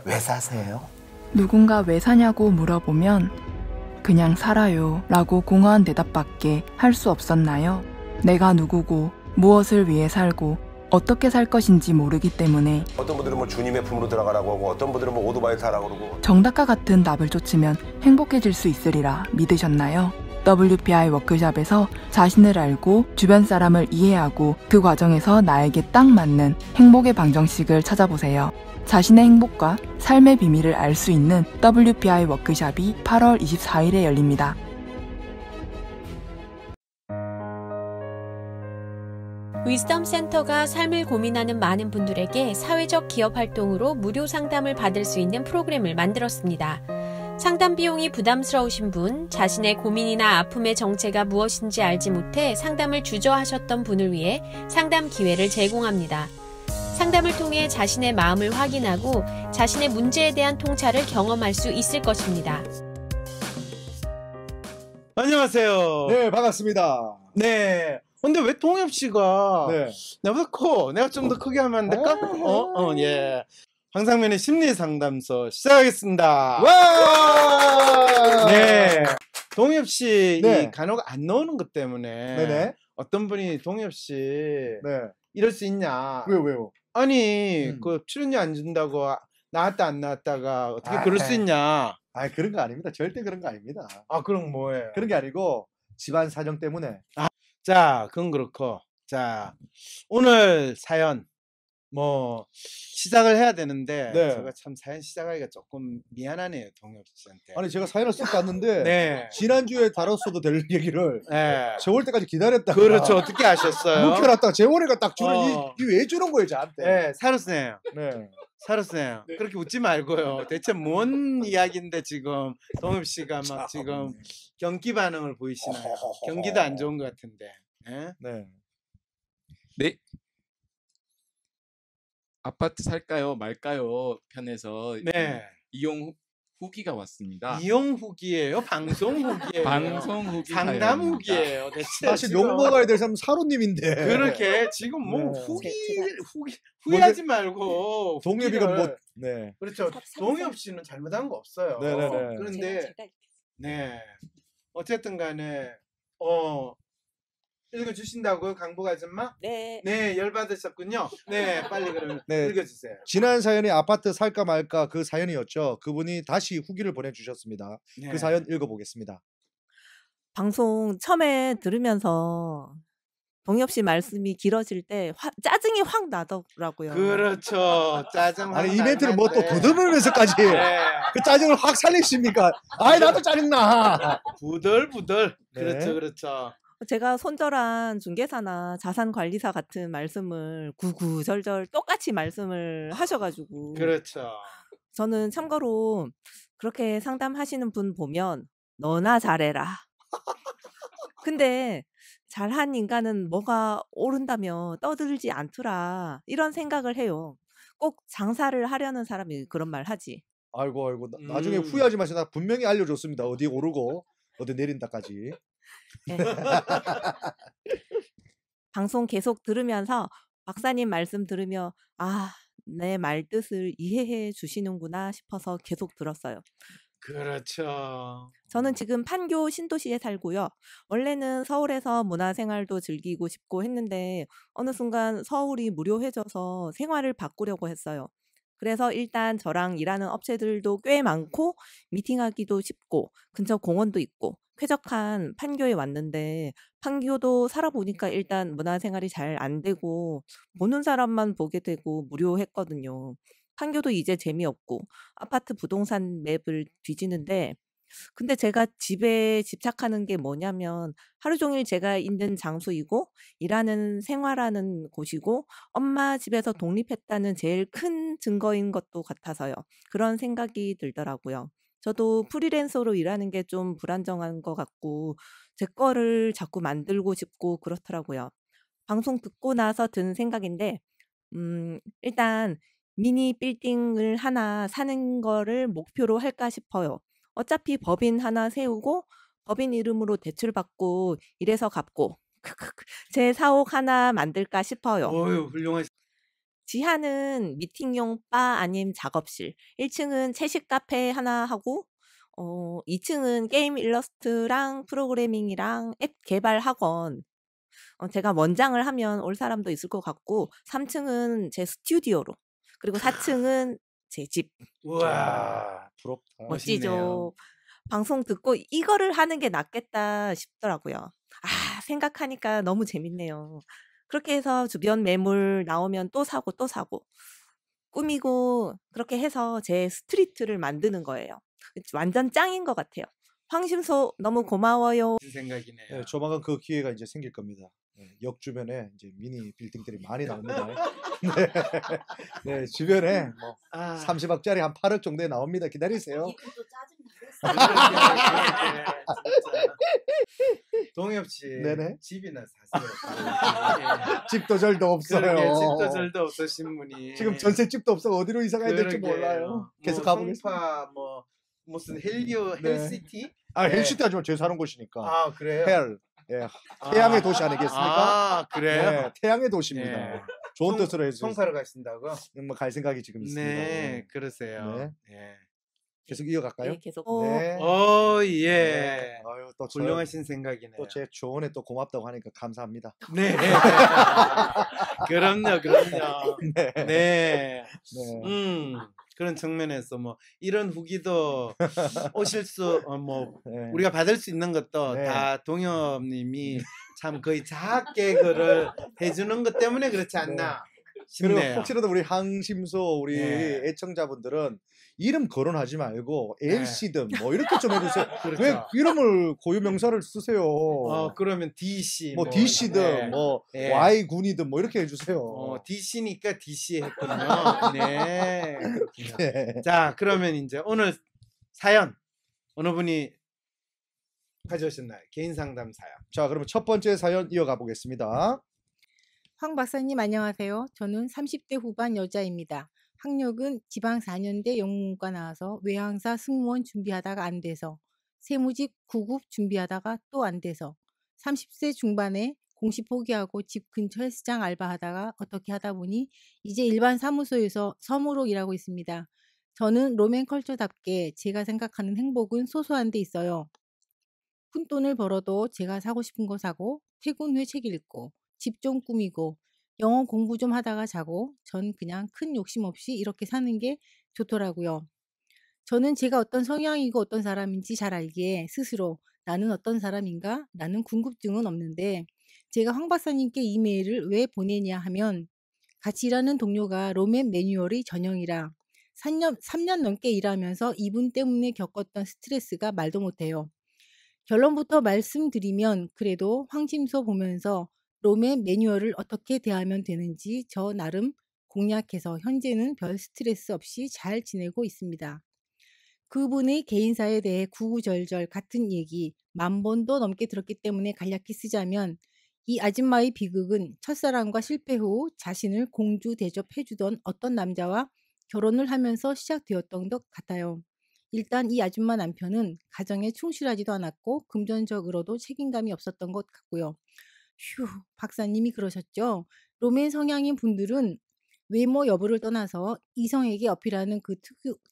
왜 사세요? 누군가 왜 사냐고 물어보면 그냥 살아요 라고 공허한 대답밖에 할 수 없었나요? 내가 누구고 무엇을 위해 살고 어떻게 살 것인지 모르기 때문에 어떤 분들은 뭐 주님의 품으로 들어가라고 하고 어떤 분들은 뭐 오토바이 타라고 그러고 정답과 같은 답을 쫓으면 행복해질 수 있으리라 믿으셨나요? WPI 워크숍에서 자신을 알고 주변 사람을 이해하고 그 과정에서 나에게 딱 맞는 행복의 방정식을 찾아보세요. 자신의 행복과 삶의 비밀을 알 수 있는 WPI 워크숍이 8월 24일에 열립니다. 위즈덤 센터가 삶을 고민하는 많은 분들에게 사회적 기업 활동으로 무료 상담을 받을 수 있는 프로그램을 만들었습니다. 상담 비용이 부담스러우신 분, 자신의 고민이나 아픔의 정체가 무엇인지 알지 못해 상담을 주저하셨던 분을 위해 상담 기회를 제공합니다. 상담을 통해 자신의 마음을 확인하고 자신의 문제에 대한 통찰을 경험할 수 있을 것입니다. 안녕하세요. 네, 반갑습니다. 네. 근데 왜 동엽 씨가 네. 나보다 커? 내가 좀 더 크게 하면 안 될까? 예. 황상면의 심리 상담소 시작하겠습니다. 와! 네. 동엽 씨 네. 이 간호가 안 나오는 것 때문에 네네. 어떤 분이 동엽 씨 네. 이럴 수 있냐? 왜요? 아니 그 출연료 안 준다고 나왔다 안 나왔다가 어떻게 그럴 수 있냐? 아, 그런 거 아닙니다. 절대 그런 거 아닙니다. 아 그럼 뭐예요? 그런 게 아니고 집안 사정 때문에. 자, 그건 그렇고. 자, 오늘 사연 뭐 시작을 해야 되는데 네. 제가 참 사연 시작하기가 조금 미안하네요, 동엽 씨한테. 아니, 제가 사연을 쓱 봤는데 네. 지난주에 다뤘어도 될 얘기를 네. 세월 때까지 기다렸다가 그렇죠. 어떻게 아셨어요? 묵혀놨다가 재원이가 딱 주는 어. 이 왜 주는 거예요, 저한테? 네, 사르스네요. 네. 사르스네요. 네. 그렇게 웃지 말고요. 대체 뭔 이야기인데 지금 동엽 씨가 막 지금 경기 반응을 보이시나요? 경기도 안 좋은 것 같은데. 예? 네. 네. 아파트 살까요 말까요 편에서 네. 이용 후기가 왔습니다. 이용 후기예요? 방송 후기예요? 방송 후기 상담 사연입니다. 후기예요. 대체 사실 지금 욕 먹어야 될 사람은 사로님인데. 그렇게 지금 뭐 네. 후기하지 말고 동엽이가 후기를- 뭐 네. 그렇죠. 동엽 씨는 잘못한 거 없어요. 네네네. 그런데 네 어쨌든 간에 읽어주신다고요, 강복 아줌마? 네. 네, 열받으셨군요. 네, 빨리 그러면 네. 읽어주세요. 지난 사연이 아파트 살까 말까 그 사연이었죠. 그분이 다시 후기를 보내주셨습니다. 네. 그 사연 읽어보겠습니다. 방송 처음에 들으면서 동엽 씨 말씀이 길어질 때 짜증이 확 나더라고요. 그렇죠. 짜증. 아니, 이벤트를 뭐 또 더듬으면서까지 네. 그 짜증을 확 살리십니까? 아이, 나도 짜증나. 부들부들. 네. 그렇죠, 그렇죠. 제가 손절한 중개사나 자산관리사 같은 말씀을 구구절절 똑같이 말씀을 하셔가지고 그렇죠. 저는 참고로 그렇게 상담하시는 분 보면 너나 잘해라. 근데 잘한 인간은 뭐가 오른다며 떠들지 않더라. 이런 생각을 해요. 꼭 장사를 하려는 사람이 그런 말 하지. 아이고, 나중에 후회하지 마세요. 나 분명히 알려줬습니다. 어디 오르고 어디 내린다까지. 네. 방송 계속 들으면서 박사님 말씀 들으며 내 말뜻을 이해해 주시는구나 싶어서 계속 들었어요. 그렇죠. 저는 지금 판교 신도시에 살고요. 원래는 서울에서 문화생활도 즐기고 싶고 했는데 어느 순간 서울이 무료해져서 생활을 바꾸려고 했어요. 그래서 일단 저랑 일하는 업체들도 꽤 많고 미팅하기도 쉽고 근처 공원도 있고 쾌적한 판교에 왔는데 판교도 살아보니까 일단 문화생활이 잘 안 되고 보는 사람만 보게 되고 무료했거든요. 판교도 이제 재미없고 아파트 부동산 맵을 뒤지는데 근데 제가 집에 집착하는 게 뭐냐면 하루 종일 제가 있는 장소이고 일하는 생활하는 곳이고 엄마 집에서 독립했다는 제일 큰 증거인 것도 같아서요. 그런 생각이 들더라고요. 저도 프리랜서로 일하는 게 좀 불안정한 것 같고 제 거를 자꾸 만들고 싶고 그렇더라고요. 방송 듣고 나서 든 생각인데 일단 미니 빌딩을 하나 사는 거를 목표로 할까 싶어요. 어차피 법인 하나 세우고 법인 이름으로 대출받고 이래서 갚고 제 사옥 하나 만들까 싶어요. 어유 훌륭하시. 지하는 미팅용 바 아님 작업실, 1층은 채식 카페 하나 하고 2층은 게임 일러스트랑 프로그래밍이랑 앱 개발 학원. 제가 원장을 하면 올 사람도 있을 것 같고 3층은 제 스튜디오로 그리고 4층은 제 집. 우와. 부럽다. 멋있네요. 멋지죠. 방송 듣고 이거를 하는 게 낫겠다 싶더라고요. 아, 생각하니까 너무 재밌네요. 그렇게 해서 주변 매물 나오면 또 사고 또 사고 꾸미고 그렇게 해서 제 스트리트를 만드는 거예요. 완전 짱인 것 같아요. 황심소 너무 고마워요. 무슨 생각이네요. 네, 조만간 그 기회가 이제 생길 겁니다. 네, 역 주변에 이제 미니 빌딩들이 많이 나옵니다. 네, 네, 주변에 뭐 아, 30억짜리 한 8억 정도에 나옵니다. 기다리세요. 동엽 씨 네네. 집이나 사세요. 집도 절도 없어요. 그러게 집도 절도 없으신 분이 지금 전셋집도 없어 어디로 이사 가야 될지 그러게요. 몰라요. 계속 뭐 가보겠습니다. 송파 뭐 무슨 헬리오 네. 헬시티? 아, 네. 헬시티 하지만 제 사는 곳이니까. 아 그래요? 헬. 예, 태양의 도시 아니겠습니까? 아 그래요? 네, 태양의 도시입니다. 네. 좋은 뜻으로 해주세요. 송파를 가신다고? 뭐갈 생각이 지금 있습니다. 네, 그러세요. 네. 예. 계속 이어갈까요? 네, 계속. 네. 예. 네. 아유, 또 훌륭하신 생각이네요. 또 제 조언에 또 고맙다고 하니까 감사합니다. 네. 그럼요. 네. 네. 네. 그런 측면에서 뭐 이런 후기도 오실 수 뭐 네. 우리가 받을 수 있는 것도 네. 다 동엽님이 참 거의 자학 개그를 해주는 것 때문에 그렇지 않나 그리고 싶네요. 혹시라도 우리 항심소 우리 네. 애청자분들은 이름 거론하지 말고 네. LC든 뭐 이렇게 좀 해주세요. 그렇죠. 왜 이름을 고유명사를 쓰세요? 그러면 DC 뭐 DC든 네. 뭐 네. Y군이든 뭐 이렇게 해주세요. DC니까 DC 했군요. 네. 그렇군요. 네. 자, 그러면 이제 오늘 사연 어느 분이 가져오셨나요? 개인 상담 사연. 자, 그러면 첫 번째 사연 이어가 보겠습니다. 황 박사님 안녕하세요. 저는 30대 후반 여자입니다. 학력은 지방 4년대 영문과 나와서 외항사 승무원 준비하다가 안 돼서 세무직 9급 준비하다가 또 안 돼서 30세 중반에 공시 포기하고 집 근처 헬스장 알바하다가 어떻게 하다 보니 이제 일반 사무소에서 서무로 일하고 있습니다. 저는 로맨컬처답게 제가 생각하는 행복은 소소한 데 있어요. 푼돈을 벌어도 제가 사고 싶은 거 사고 퇴근 후에 책 읽고 집 좀 꾸미고 영어 공부 좀 하다가 자고 전 그냥 큰 욕심 없이 이렇게 사는 게 좋더라고요. 저는 제가 어떤 성향이고 어떤 사람인지 잘 알기에 스스로 나는 어떤 사람인가? 나는 궁금증은 없는데 제가 황 박사님께 이메일을 왜 보내냐 하면 같이 일하는 동료가 로맨 매뉴얼이 전형이라 3년 넘게 일하면서 이분 때문에 겪었던 스트레스가 말도 못해요. 결론부터 말씀드리면 그래도 황심소 보면서 로맨 매뉴얼을 어떻게 대하면 되는지 저 나름 공략해서 현재는 별 스트레스 없이 잘 지내고 있습니다. 그분의 개인사에 대해 구구절절 같은 얘기 10,000번도 넘게 들었기 때문에 간략히 쓰자면 이 아줌마의 비극은 첫사랑과 실패 후 자신을 공주 대접해주던 어떤 남자와 결혼을 하면서 시작되었던 것 같아요. 일단 이 아줌마 남편은 가정에 충실하지도 않았고 금전적으로도 책임감이 없었던 것 같고요. 휴, 박사님이 그러셨죠. 로맨 성향인 분들은 외모 여부를 떠나서 이성에게 어필하는 그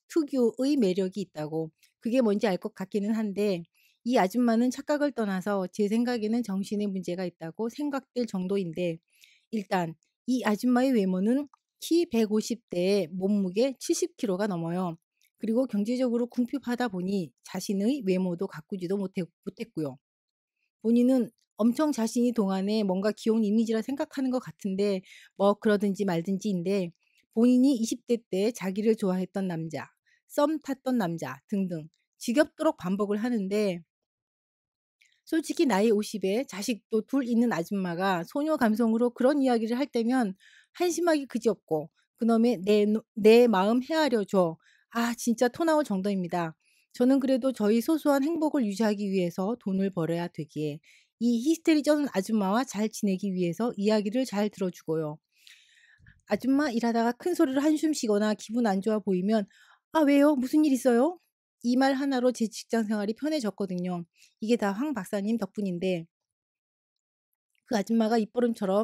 특유의 매력이 있다고. 그게 뭔지 알 것 같기는 한데 이 아줌마는 착각을 떠나서 제 생각에는 정신에 문제가 있다고 생각될 정도인데 일단 이 아줌마의 외모는 키 150대에 몸무게 70kg가 넘어요. 그리고 경제적으로 궁핍하다 보니 자신의 외모도 가꾸지도 못했고요. 본인은 엄청 자신이 동안에 뭔가 귀여운 이미지라 생각하는 것 같은데 뭐 그러든지 말든지인데 본인이 20대 때 자기를 좋아했던 남자, 썸 탔던 남자 등등 지겹도록 반복을 하는데 솔직히 나이 50에 자식도 둘 있는 아줌마가 소녀 감성으로 그런 이야기를 할 때면 한심하기 그지없고 그놈의 내 마음 헤아려 줘. 아 진짜 토 나올 정도입니다. 저는 그래도 저희 소소한 행복을 유지하기 위해서 돈을 벌어야 되기에 이 히스테리전 아줌마와 잘 지내기 위해서 이야기를 잘 들어주고요. 아줌마 일하다가 큰 소리로 한숨 쉬거나 기분 안 좋아 보이면 아 왜요? 무슨 일 있어요? 이 말 하나로 제 직장 생활이 편해졌거든요. 이게 다 황 박사님 덕분인데 그 아줌마가 입버릇처럼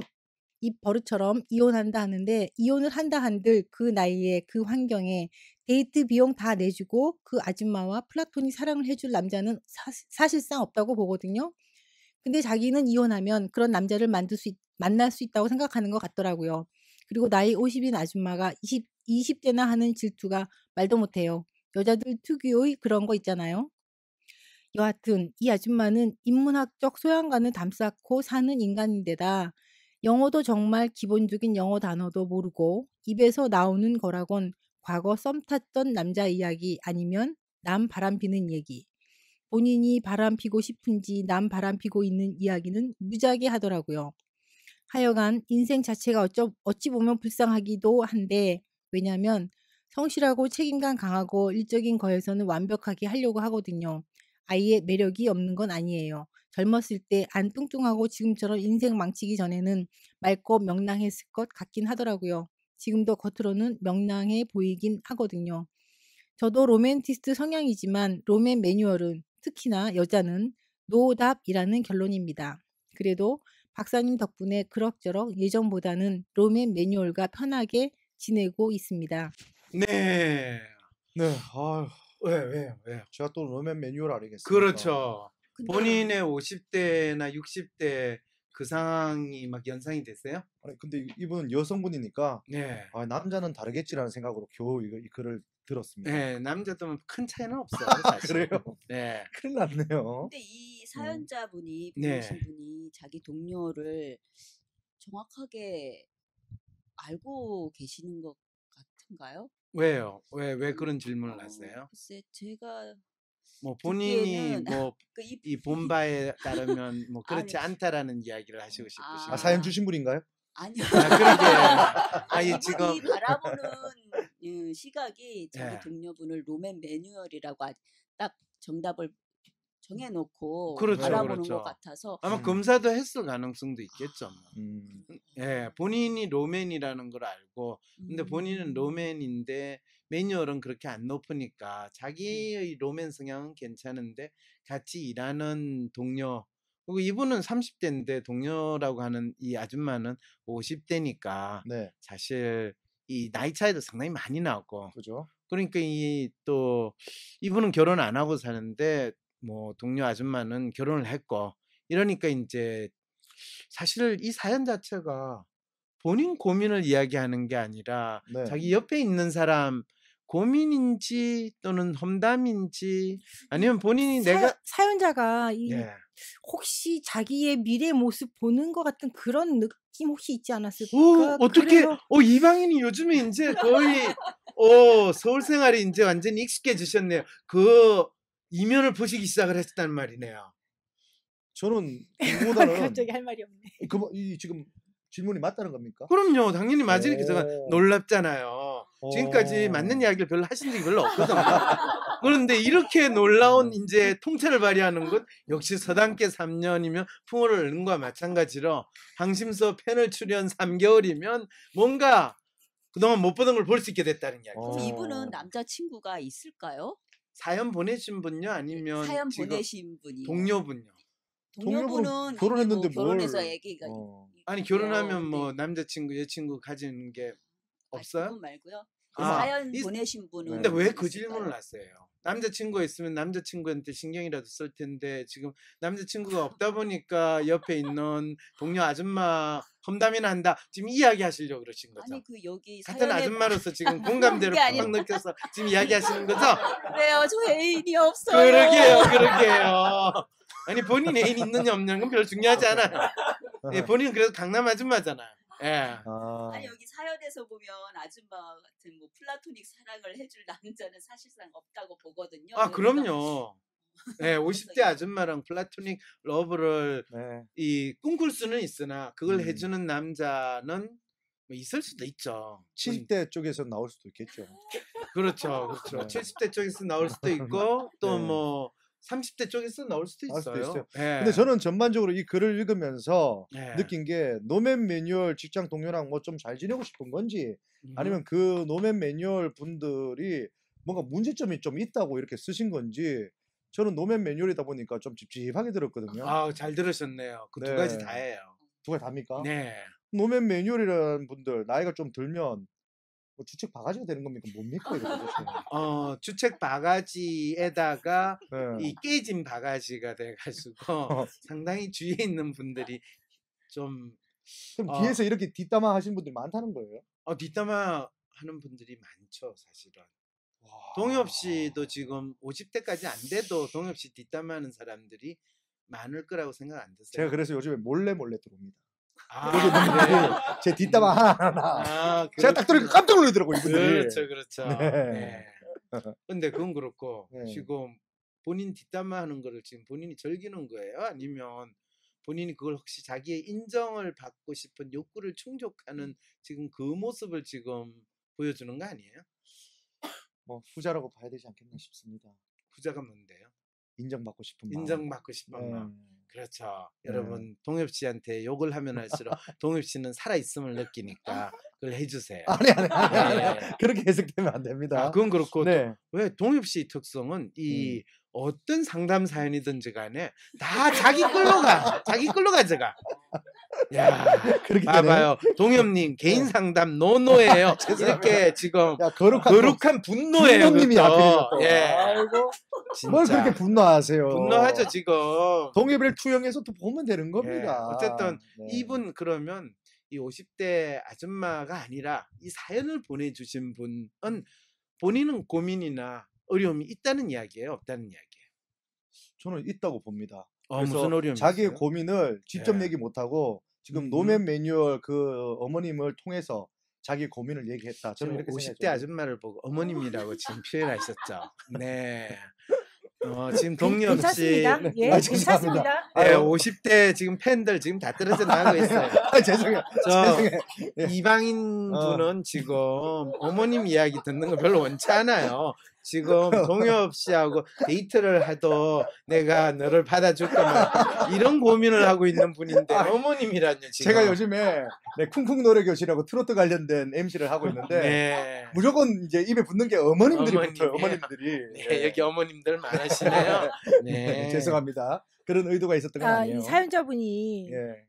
입 버릇처럼 이혼한다 하는데 이혼을 한다 한들 그 나이에 그 환경에 데이트 비용 다 내주고 그 아줌마와 플라토닉 사랑을 해줄 남자는 사실상 없다고 보거든요. 근데 자기는 이혼하면 그런 남자를 만날 수 있다고 생각하는 것 같더라고요. 그리고 나이 50인 아줌마가 20대나 하는 질투가 말도 못해요. 여자들 특유의 그런 거 있잖아요. 여하튼 이 아줌마는 인문학적 소양과는 담쌓고 사는 인간인데다 영어도 정말 기본적인 영어 단어도 모르고 입에서 나오는 거라곤 과거 썸 탔던 남자 이야기 아니면 남 바람피는 얘기. 본인이 바람피고 싶은지 남 바람피고 있는 이야기는 무지하게 하더라고요. 하여간 인생 자체가 어찌 보면 불쌍하기도 한데 왜냐면 성실하고 책임감 강하고 일적인 거에서는 완벽하게 하려고 하거든요. 아이의 매력이 없는 건 아니에요. 젊었을 때 안 뚱뚱하고 지금처럼 인생 망치기 전에는 맑고 명랑했을 것 같긴 하더라고요. 지금도 겉으로는 명랑해 보이긴 하거든요. 저도 로맨티스트 성향이지만 로맨 매뉴얼은 특히나 여자는 노답이라는 결론입니다. 그래도 박사님 덕분에 그럭저럭 예전보다는 로맨 매뉴얼과 편하게 지내고 있습니다. 네. 네. 아유, 왜요? 제가 또 로맨 매뉴얼 아니겠습니까? 그렇죠. 근데 본인의 50대나 60대 그 상황이 막 연상이 됐어요? 아니, 근데 이분은 여성분이니까 네. 아, 남자는 다르겠지라는 생각으로 겨우 이 글을 들었습니다. 네, 남자도 큰 차이는 없어요, 사실. 그래요? 네. 큰일 났네요. 근데 이 사연자분이 네. 보내신 분이 자기 동료를 정확하게 알고 계시는 것 같은가요? 왜요? 왜 그런 질문을 하세요? 글쎄 제가 뭐 본인이 듣기에는 뭐 그 이 본바에 따르면 뭐 그렇지 아니, 않다라는 이야기를 하시고 싶으신가요? 아, 사연 주신 분인가요? 아니요. 아, 그러게. 아니 이분이 지금 바라보는 시각이 자기 예. 동료분을 로맨 매뉴얼이라고 딱 정답을 정해놓고 그렇죠, 바라보는 그렇죠. 것 같아서 아마 검사도 했을 가능성도 있겠죠. 뭐. 음, 예, 본인이 로맨이라는 걸 알고, 근데 본인은 로맨인데 매뉴얼은 그렇게 안 높으니까 자기의 로맨 성향은 괜찮은데 같이 일하는 동료, 그리고 이분은 30대인데 동료라고 하는 이 아줌마는 50대니까 네, 사실 이 나이 차이도 상당히 많이 나고, 그죠. 그러니까 이 또 이분은 결혼 안 하고 사는데 뭐 동료 아줌마는 결혼을 했고, 이러니까 이제 사실 이 사연 자체가 본인 고민을 이야기하는 게 아니라 네. 자기 옆에 있는 사람 고민인지 또는 험담인지 아니면 본인이 내가 사연자가 예. 혹시 자기의 미래 모습 보는 것 같은 그런 느낌 혹시 있지 않았을까? 어떻게 그래서 이방인이 요즘에 이제 거의 서울 생활이 이제 완전히 익숙해지셨네요. 그 이면을 보시기 시작을 했단 말이네요. 저는 그보다는 갑자기 할 말이 없네. 이 지금 질문이 맞다는 겁니까? 그럼요, 당연히 맞으니까 제가 오. 놀랍잖아요. 지금까지 오. 맞는 이야기를 별로 하신 적이 별로 없거든요. 그런데 이렇게 놀라운 이제 통찰을 발휘하는 것 역시 서당계 3년이면 풍어를 읽는 것과 마찬가지로 항심서 패널 출연 3개월이면 뭔가 그동안 못 보던 걸 볼 수 있게 됐다는 이야기. 그럼 이분은 남자친구가 있을까요? 사연 보내신 분요? 아니면 사연 지금 보내신 분이 동료분요? 동료분은 결혼했는데 이미 뭐 결혼해서 뭘. 애기가 아니 있고요. 결혼하면 네. 뭐 남자친구 여친구 가지는 게 없어요? 그분 말고요. 그 아, 사연 보내신 분은 근데 왜 그 있을까요? 질문을 하세요? 남자친구가 있으면 남자친구한테 신경이라도 쓸 텐데 지금 남자친구가 없다 보니까 옆에 있는 동료 아줌마 험담이나 한다. 지금 이야기 하시려고 그러신 거죠? 아니 그 여기 같은 사연에 아줌마로서 지금 공감대를 그게 아니라- 팍 느껴서 지금 이야기하시는 거죠? 그래요. 저 애인이 없어요. 그러게요. 아니 본인 애인 있느냐 없느냐는 건 별로 중요하지 않아요. 예, 본인은 그래도 강남 아줌마잖아요. 예. 아니 여기 사연에서 보면 아줌마 같은 뭐 플라토닉 사랑을 해줄 남자는 사실상 없다고 보거든요. 아 그래서 그럼요. 네, 50대 아줌마랑 플라토닉 러브를 네. 이 꿈꿀 수는 있으나 그걸 음. 해주는 남자는 뭐 있을 수도 있죠. 70대 쪽에서 나올 수도 있겠죠. 그렇죠. 네. 70대 쪽에서 나올 수도 있고 또 네. 뭐 30대 쪽에서 나올 수도 나올 수도 있어요. 있어요. 예. 근데 저는 전반적으로 이 글을 읽으면서 예. 느낀 게 노맨 매뉴얼 직장 동료랑 뭐 좀 잘 지내고 싶은 건지 음. 아니면 그 노맨 매뉴얼 분들이 뭔가 문제점이 좀 있다고 이렇게 쓰신 건지 저는 노맨 매뉴얼이다 보니까 좀 찝찝하게 들었거든요. 아, 잘 들으셨네요. 그 두 네. 가지 다예요. 두 가지 답니까? 네. 노맨 매뉴얼이라는 분들 나이가 좀 들면 뭐 주책 바가지가 되는 겁니까? 뭡니까 이거 도대체? 주책 바가지에다가 네. 이 깨진 바가지가 돼가지고 상당히 주위에 있는 분들이 좀 그럼 뒤에서 이렇게 뒷담화 하신 분들이 많다는 거예요? 뒷담화 하는 분들이 많죠, 사실은. 동엽 씨도 지금 50대까지 안 돼도 동엽 씨 뒷담화하는 사람들이 많을 거라고 생각 안 드세요? 제가 그래서 요즘에 몰래 들어옵니다. 아, 여기 분들이 그래요? 제 뒷담화 하나하나 아, 제가 딱 들으니까 깜짝 놀라더라고요, 이분들이. 그렇죠, 그렇죠. 네. 네. 근데 그건 그렇고 네. 지금 본인 뒷담화하는 거를 지금 본인이 즐기는 거예요? 아니면 본인이 그걸 혹시 자기의 인정을 받고 싶은 욕구를 충족하는 지금 그 모습을 지금 보여주는 거 아니에요? 뭐 후자라고 봐야 되지 않겠나 싶습니다. 후자가 뭔데요? 인정받고 싶은 마음. 인정받고 싶은 네. 마음. 그렇죠. 네. 여러분 동엽 씨한테 욕을 하면 할수록 동엽 씨는 살아 있음을 느끼니까 그걸 해주세요. 아니. 네. 그렇게 해석되면 안 됩니다. 그건 그렇고 네. 왜 동엽 씨 특성은 이 어떤 상담 사연이든지 간에 다 자기 끌로 가. 자기 끌로 가져가. 야, 그렇게 봐봐요. 동엽님 개인 상담 노노예요. 이렇게 지금 야, 거룩한 분노예요. 분노님이 그것도. 앞에 또. 예. 아이고. 진짜. 뭘 그렇게 분노하세요? 분노하죠 지금. 동엽이를 투영해서 또 보면 되는 예. 겁니다. 어쨌든 네. 이분 그러면 이 50대 아줌마가 아니라 이 사연을 보내주신 분은 본인은 고민이나 어려움이 있다는 이야기예요, 없다는 이야기예요? 저는 있다고 봅니다. 무슨 어려움이 자기의 있어요? 고민을 직접 예. 얘기 못하고 지금 노맨 매뉴얼 그 어머님을 통해서 자기 고민을 얘기했다. 저는 지금 이렇게 50대 생각해요. 아줌마를 보고 어머님이라고 지금 표현하셨죠. 네. 지금 동엽 씨, 괜찮습니다. 예, 괜찮습니다. 네, 50대 지금 팬들 지금 다 떨어져 나가고 있어요. 죄송해요. 저 죄송해요. 이방인 분은 지금 어머님 이야기 듣는 거 별로 원치 않아요. 지금 동엽 씨하고 데이트를 해도 내가 너를 받아줄 거면 이런 고민을 하고 있는 분인데 어머님이라뇨 지금. 제가 요즘에 쿵쿵 노래 교실하고 트로트 관련된 MC를 하고 있는데 네. 무조건 이제 입에 붙는 게 어머님들이 붙어요. 어머님이에요. 어머님들이. 네, 여기 어머님들 많으시네요. 네. 죄송합니다. 그런 의도가 있었던 건 아니에요. 이 사연자분이 예.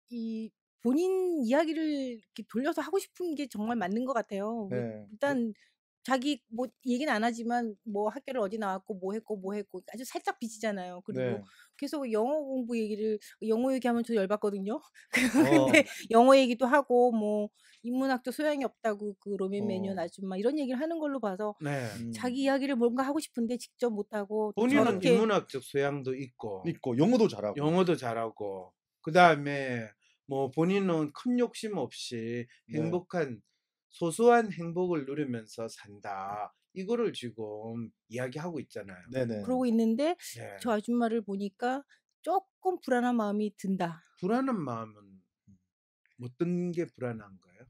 이 본인 이야기를 이렇게 돌려서 하고 싶은 게 정말 맞는 것 같아요. 네. 일단 자기 뭐 얘기는 안 하지만 뭐 학교를 어디 나왔고 뭐 했고 아주 살짝 비치잖아요. 그리고 네. 계속 영어 공부 얘기를 영어 얘기하면 저 열받거든요. 어. 근데 영어 얘기도 하고 뭐 인문학도 소양이 없다고 그 로맨 매뉴얼 어. 아줌마 이런 얘기를 하는 걸로 봐서 네. 자기 이야기를 뭔가 하고 싶은데 직접 못하고 또 본인은 저렇게 인문학적 소양도 있고 영어도 잘하고. 영어도 잘하고 그다음에 뭐 본인은 큰 욕심 없이 네. 행복한 소소한 행복을 누리면서 산다. 이거를 지금 이야기하고 있잖아요. 네네. 그러고 있는데 네. 저 아줌마를 보니까 조금 불안한 마음이 든다. 불안한 마음은 어떤 게 불안한가요?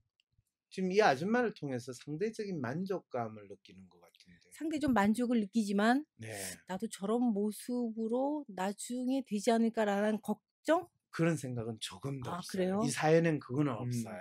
지금 이 아줌마를 통해서 상대적인 만족감을 느끼는 것 같은데. 상대적 만족을 느끼지만 네. 나도 저런 모습으로 나중에 되지 않을까라는 걱정? 그런 생각은 조금도 없어요. 그래요? 이 사연엔 그거는 없어요.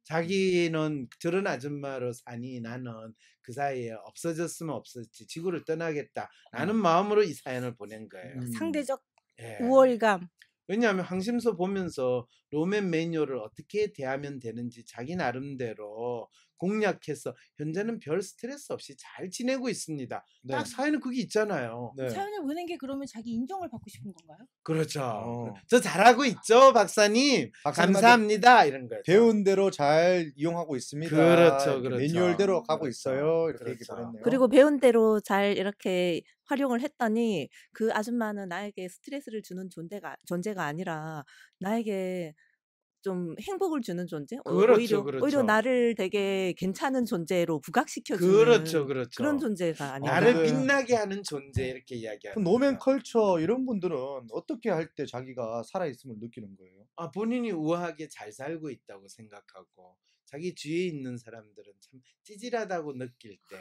자기는 저런 아줌마로 사니 나는 그 사이에 없어졌으면 없었지 지구를 떠나겠다라는 마음으로 이 사연을 보낸 거예요. 상대적 예. 우월감. 왜냐하면 항심소 보면서 로맨 매뉴얼을 어떻게 대하면 되는지 자기 나름대로 공략해서 현재는 별 스트레스 없이 잘 지내고 있습니다. 네. 딱 사연은 그게 있잖아요. 네. 사연을 보낸 게 그러면 자기 인정을 받고 싶은 건가요? 그렇죠. 저 잘하고 있죠, 박사님. 감사합니다. 이런 거죠. 배운 대로 잘 이용하고 있습니다. 그렇죠, 그렇죠. 매뉴얼대로 가고 그렇죠. 있어요. 이렇게 얘기 그렇죠. 보냈네요. 그리고 배운 대로 잘 이렇게 활용을 했더니 그 아줌마는 나에게 스트레스를 주는 존재가 아니라 나에게 좀 행복을 주는 존재? 그렇죠, 그렇죠. 오히려 나를 되게 괜찮은 존재로 부각시켜주는 그렇죠, 그렇죠. 그런 존재가 아닌가. 나를 빛나게 하는 존재 이렇게 이야기하는 노맨 거죠. 컬처 이런 분들은 어떻게 할 때 자기가 살아있음을 느끼는 거예요? 본인이 우아하게 잘 살고 있다고 생각하고 자기 주위에 있는 사람들은 참 찌질하다고 느낄 때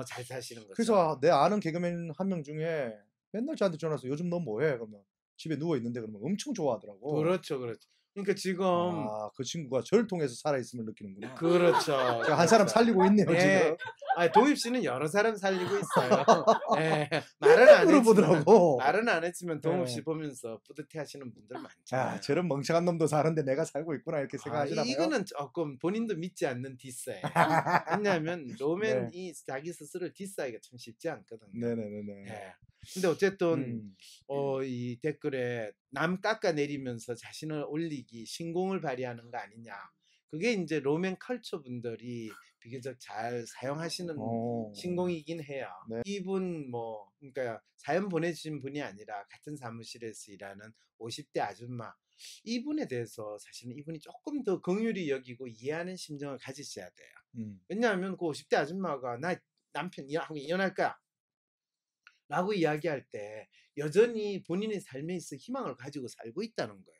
잘 사시는 거죠. 그래서 내 아는 개그맨 한 명 중에 맨날 저한테 전화 와서 요즘 너 뭐해? 그러면 집에 누워 있는데 그러면 엄청 좋아하더라고. 그렇죠, 그렇죠. 그러니까 지금 그 친구가 저를 통해서 살아있음을 느끼는구나. 그렇죠. 제가 한 사람 살리고 있네요, 네. 지금. 동입 씨는 여러 사람 살리고 있어요. 네. 말은 안 했지만 동입 씨 보면서 뿌듯해하시는 분들 많잖아요. 저런 멍청한 놈도 사는데 내가 살고 있구나 이렇게 생각하시나 봐요. 이거는 조금 본인도 믿지 않는 디스예요. 왜냐하면 로맨이 자기 스스로를 디스하기가 참 쉽지 않거든요. 네네네. 네. 근데 어쨌든 이 댓글에 남 깎아내리면서 자신을 올리기, 신공을 발휘하는 거 아니냐. 그게 이제 로맨 컬처 분들이 비교적 잘 사용하시는 신공이긴 해요. 네. 이분 그러니까 사연 보내주신 분이 아니라 같은 사무실에서 일하는 50대 아줌마. 이분에 대해서 사실은 이분이 조금 더 긍휼히 여기고 이해하는 심정을 가지셔야 돼요. 왜냐하면 그 50대 아줌마가 나 남편하고 이혼할 거야 라고 이야기할 때 여전히 본인의 삶에 있어 희망을 가지고 살고 있다는 거예요.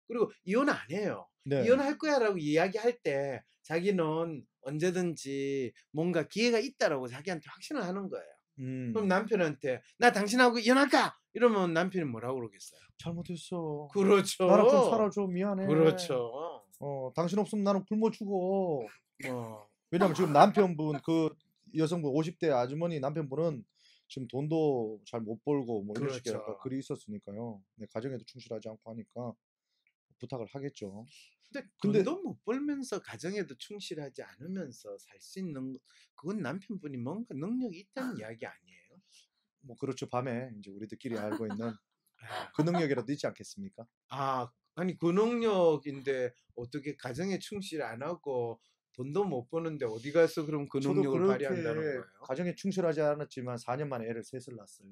그리고 이혼 안 해요. 네. 이혼할 거야 라고 이야기할 때 자기는 언제든지 뭔가 기회가 있다라고 자기한테 확신을 하는 거예요. 그럼 남편한테 나 당신하고 이혼할까? 이러면 남편이 뭐라고 그러겠어요? 잘못했어. 그렇죠. 나랑 좀 살아줘. 미안해. 그렇죠. 당신 없으면 나는 굶어 죽어. 왜냐면 지금 남편분 그 여성분 50대 아주머니 남편분은 지금 돈도 잘 못 벌고 뭐 이런 식의 그렇죠. 글이 있었으니까요. 네, 가정에도 충실하지 않고 하니까 부탁을 하겠죠. 근데 돈도 못 벌면서 가정에도 충실하지 않으면서 살 수 있는 그건 남편분이 뭔가 능력이 있다는 이야기 아니에요? 뭐 그렇죠. 밤에 이제 우리들끼리 알고 있는 그 능력이라도 있지 않겠습니까? 아니 그 능력인데 어떻게 가정에 충실 안 하고 돈도 못 버는데 어디 가서 그럼 그 능력을 발휘한다는 거예요? 가정에 충실하지 않았지만 4년 만에 애를 셋을 낳았어요.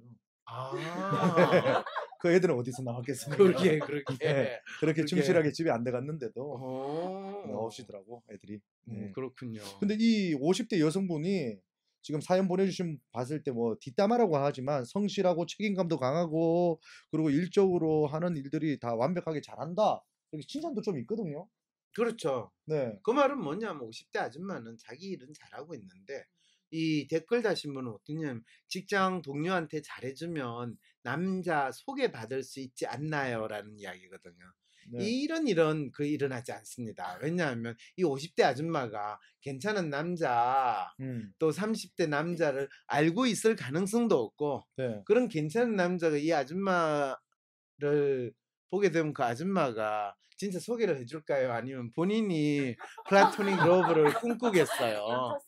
그 애들은 어디서 나왔겠습니까? 그러게. 네, 그렇게 충실하게 집에 안 들어갔는데도 나오시더라고 애들이. 네. 그렇군요. 근데 이 50대 여성분이 지금 사연 보내주신 봤을 때 뭐 뒷담화라고 하지만 성실하고 책임감도 강하고 그리고 일적으로 하는 일들이 다 완벽하게 잘한다. 이렇게 칭찬도 좀 있거든요. 그렇죠. 네. 그 말은 뭐냐면 50대 아줌마는 자기 일은 잘하고 있는데 이 댓글 다신 분은 어떠냐면 직장 동료한테 잘해주면 남자 소개받을 수 있지 않나요? 라는 이야기거든요. 네. 이런 일은 거의 일어나지 않습니다. 왜냐하면 이 50대 아줌마가 괜찮은 남자 또 30대 남자를 알고 있을 가능성도 없고 네. 그런 괜찮은 남자가 이 아줌마를 보게 되면 그 아줌마가 진짜 소개를 해줄까요? 아니면 본인이 플라토닉 러브를 꿈꾸겠어요?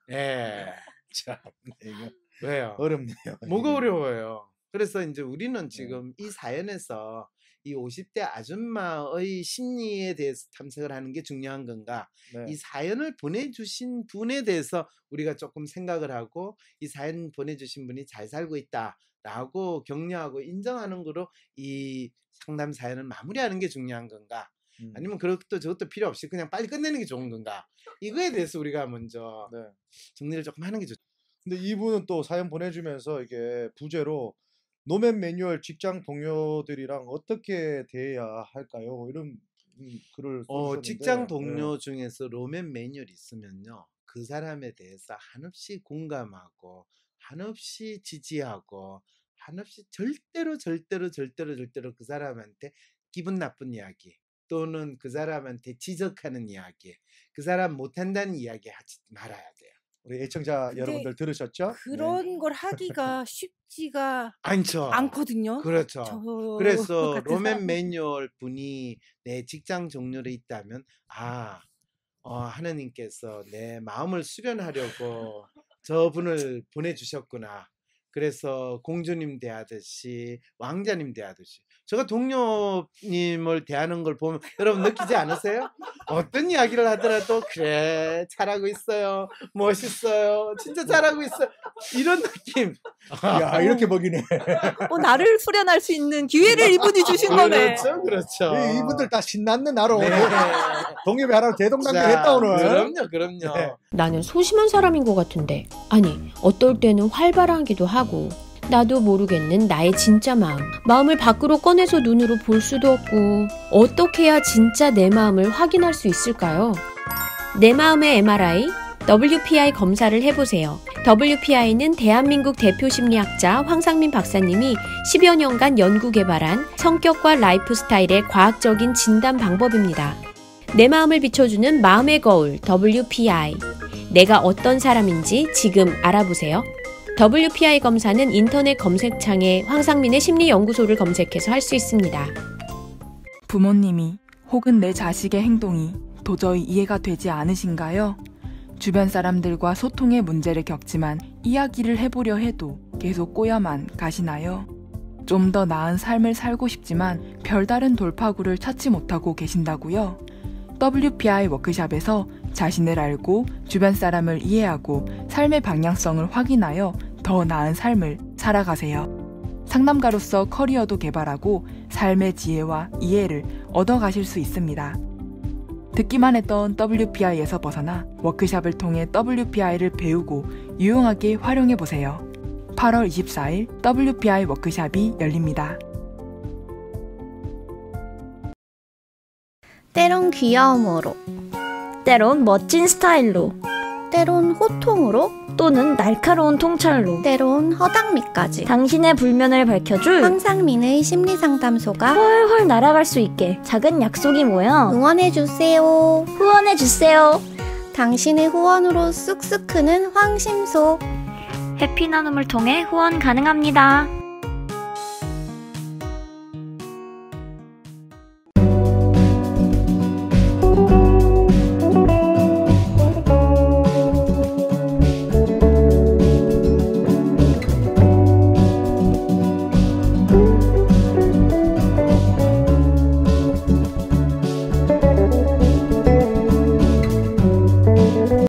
예. 참, 이거 왜요? 어렵네요. 뭐가 어려워요? 그래서 이제 우리는 지금 이 사연에서 이 50대 아줌마의 심리에 대해서 탐색을 하는 게 중요한 건가? 네. 이 사연을 보내주신 분에 대해서 우리가 조금 생각을 하고 이 사연 보내주신 분이 잘 살고 있다라고 격려하고 인정하는 거로 이 상담 사연을 마무리하는 게 중요한 건가? 아니면 그것도 저것도 필요 없이 그냥 빨리 끝내는 게 좋은 건가? 이거에 대해서 우리가 먼저 정리를 조금 하는 게 좋죠. 근데 이분은 또 사연 보내주면서 이게 부제로 노맨 매뉴얼 직장 동료들이랑 어떻게 대해야 할까요? 이런 글을 써주셨는데 직장 동료 중에서 로맨 매뉴얼이 있으면요. 그 사람에 대해서 한없이 공감하고 한없이 지지하고 한없이 절대로 그 사람한테 기분 나쁜 이야기 또는 그 사람한테 지적하는 이야기 그 사람 못한다는 이야기 하지 말아야 돼요. 우리 애청자 여러분들 들으셨죠? 그런 걸 하기가 쉽지가 않죠. 않거든요. 그렇죠. 저 그래서 같은 로맨 사람은. 매뉴얼 분이 내 직장 동료로 있다면 하느님께서 내 마음을 수련하려고 저분을 보내주셨구나. 그래서 공주님 대하듯이 왕자님 대하듯이 제가 동료님을 대하는 걸 보면 여러분 느끼지 않으세요? 어떤 이야기를 하더라도 그래 잘하고 있어요 멋있어요 진짜 잘하고 있어요 이런 느낌. 야 이렇게 먹이네. 나를 수련할 수 있는 기회를 이분이 주신 거네. 그렇죠. 이분들 다 신났네 나로. 네. 동엽이 하나 대동단결했다 오늘. 그럼요. 네. 나는 소심한 사람인 것 같은데 아니 어떨 때는 활발하기도 하고 나도 모르겠는 나의 진짜 마음을 밖으로 꺼내서 눈으로 볼 수도 없고 어떻게 해야 진짜 내 마음을 확인할 수 있을까요? 내 마음의 MRI, WPI 검사를 해보세요. WPI는 대한민국 대표 심리학자 황상민 박사님이 10여 년간 연구 개발한 성격과 라이프 스타일의 과학적인 진단 방법입니다. 내 마음을 비춰주는 마음의 거울 WPI. 내가 어떤 사람인지 지금 알아보세요. WPI 검사는 인터넷 검색창에 황상민의 심리연구소를 검색해서 할 수 있습니다. 부모님이 혹은 내 자식의 행동이 도저히 이해가 되지 않으신가요? 주변 사람들과 소통의 문제를 겪지만 이야기를 해보려 해도 계속 꼬여만 가시나요? 좀 더 나은 삶을 살고 싶지만 별다른 돌파구를 찾지 못하고 계신다고요? WPI 워크샵에서 자신을 알고 주변 사람을 이해하고 삶의 방향성을 확인하여 더 나은 삶을 살아가세요. 상담가로서 커리어도 개발하고 삶의 지혜와 이해를 얻어가실 수 있습니다. 듣기만 했던 WPI에서 벗어나 워크샵을 통해 WPI를 배우고 유용하게 활용해보세요. 8월 24일 WPI 워크샵이 열립니다. 때론 귀여움으로, 때론 멋진 스타일로, 때론 호통으로, 또는 날카로운 통찰로, 때론 허당미까지 당신의 불면을 밝혀줄 황상민의 심리상담소가 훨훨 날아갈 수 있게 작은 약속이 모여 응원해주세요. 후원해주세요. 당신의 후원으로 쑥쑥 크는 황심소. 해피 나눔을 통해 후원 가능합니다.